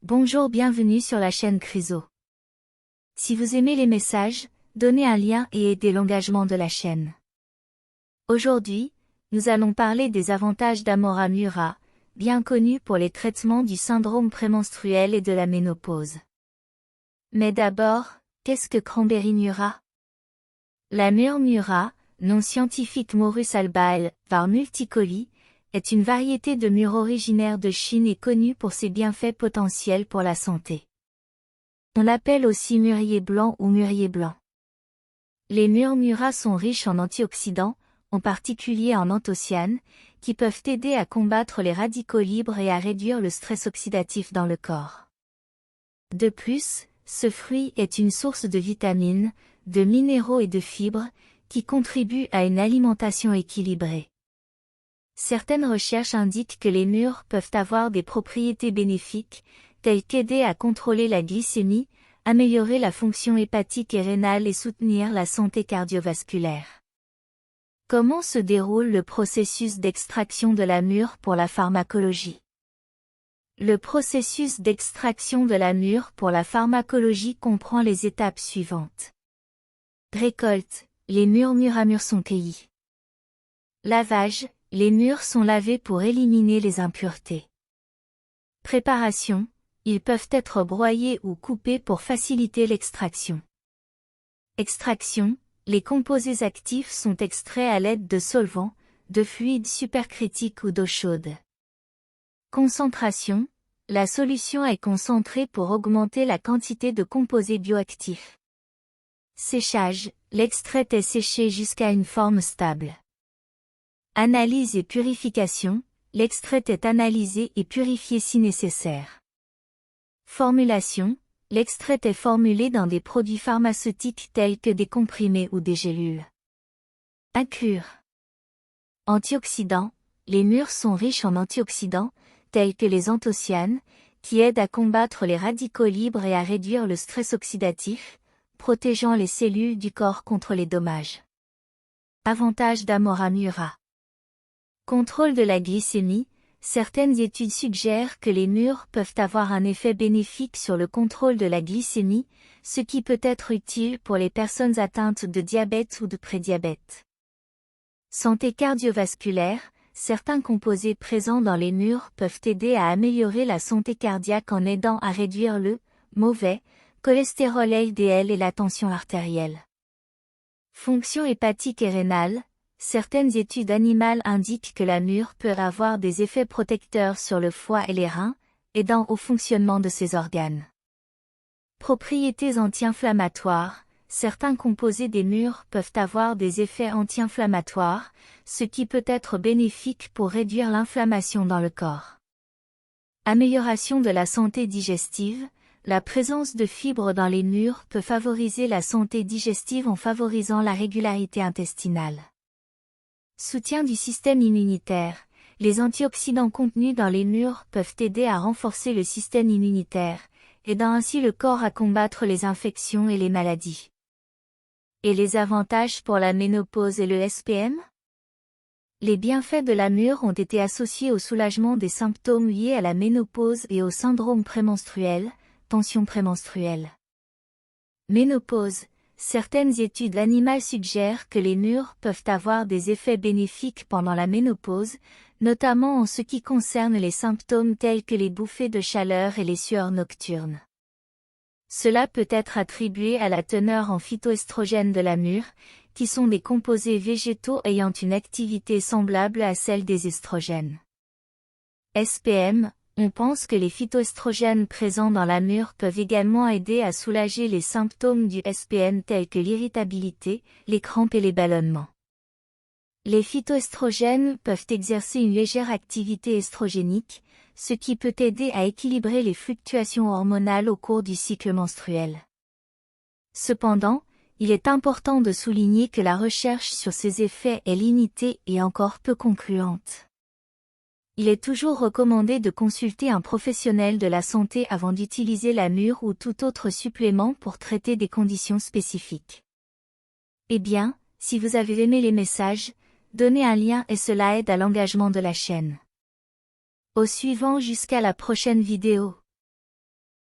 Bonjour, bienvenue sur la chaîne Chryso. Si vous aimez les messages, donnez un lien et aidez l'engagement de la chaîne. Aujourd'hui, nous allons parler des avantages d'Amora Mura, bien connu pour les traitements du syndrome prémenstruel et de la ménopause. Mais d'abord, qu'est-ce que Cranberry Mura? La mûre Mura, nom scientifique Morus albae, var multicoli, est une variété de mûre originaire de Chine et connue pour ses bienfaits potentiels pour la santé. On l'appelle aussi mûrier blanc ou mûrier blanc. Les mûres Mura sont riches en antioxydants, en particulier en anthocyanes, qui peuvent aider à combattre les radicaux libres et à réduire le stress oxydatif dans le corps. De plus, ce fruit est une source de vitamines, de minéraux et de fibres, qui contribuent à une alimentation équilibrée. Certaines recherches indiquent que les mûres peuvent avoir des propriétés bénéfiques, telles qu'aider à contrôler la glycémie, améliorer la fonction hépatique et rénale et soutenir la santé cardiovasculaire. Comment se déroule le processus d'extraction de la mûre pour la pharmacologie? Le processus d'extraction de la mûre pour la pharmacologie comprend les étapes suivantes. Récolte, les mûres mûr à mûr sont cueillies. Lavage, les mûres sont lavées pour éliminer les impuretés. Préparation, ils peuvent être broyés ou coupés pour faciliter l'extraction. Extraction, les composés actifs sont extraits à l'aide de solvants, de fluides supercritiques ou d'eau chaude. Concentration, la solution est concentrée pour augmenter la quantité de composés bioactifs. Séchage, l'extrait est séché jusqu'à une forme stable. Analyse et purification, l'extrait est analysé et purifié si nécessaire. Formulation, l'extrait est formulé dans des produits pharmaceutiques tels que des comprimés ou des gélules. Inclure. Antioxydants, les mûres sont riches en antioxydants, tels que les anthocyanes, qui aident à combattre les radicaux libres et à réduire le stress oxydatif, protégeant les cellules du corps contre les dommages. Avantages d'Amora Mura. Contrôle de la glycémie, certaines études suggèrent que les mûres peuvent avoir un effet bénéfique sur le contrôle de la glycémie, ce qui peut être utile pour les personnes atteintes de diabète ou de prédiabète. Santé cardiovasculaire, certains composés présents dans les mûres peuvent aider à améliorer la santé cardiaque en aidant à réduire le mauvais cholestérol LDL et la tension artérielle. Fonction hépatique et rénale. Certaines études animales indiquent que la mûre peut avoir des effets protecteurs sur le foie et les reins, aidant au fonctionnement de ces organes. Propriétés anti-inflammatoires. Certains composés des mûres peuvent avoir des effets anti-inflammatoires, ce qui peut être bénéfique pour réduire l'inflammation dans le corps. Amélioration de la santé digestive. La présence de fibres dans les mûres peut favoriser la santé digestive en favorisant la régularité intestinale. Soutien du système immunitaire. Les antioxydants contenus dans les mûres peuvent aider à renforcer le système immunitaire, aidant ainsi le corps à combattre les infections et les maladies. Et les avantages pour la ménopause et le SPM? Les bienfaits de la mûre ont été associés au soulagement des symptômes liés à la ménopause et au syndrome prémenstruel, tension prémenstruelle. Ménopause. Certaines études animales suggèrent que les mûres peuvent avoir des effets bénéfiques pendant la ménopause, notamment en ce qui concerne les symptômes tels que les bouffées de chaleur et les sueurs nocturnes. Cela peut être attribué à la teneur en phytoestrogènes de la mûre, qui sont des composés végétaux ayant une activité semblable à celle des estrogènes. SPM. On pense que les phytoestrogènes présents dans la mûre peuvent également aider à soulager les symptômes du SPM tels que l'irritabilité, les crampes et les ballonnements. Les phytoestrogènes peuvent exercer une légère activité estrogénique, ce qui peut aider à équilibrer les fluctuations hormonales au cours du cycle menstruel. Cependant, il est important de souligner que la recherche sur ces effets est limitée et encore peu concluante. Il est toujours recommandé de consulter un professionnel de la santé avant d'utiliser la mûre ou tout autre supplément pour traiter des conditions spécifiques. Eh bien, si vous avez aimé les messages, donnez un lien et cela aide à l'engagement de la chaîne. Au suivant jusqu'à la prochaine vidéo.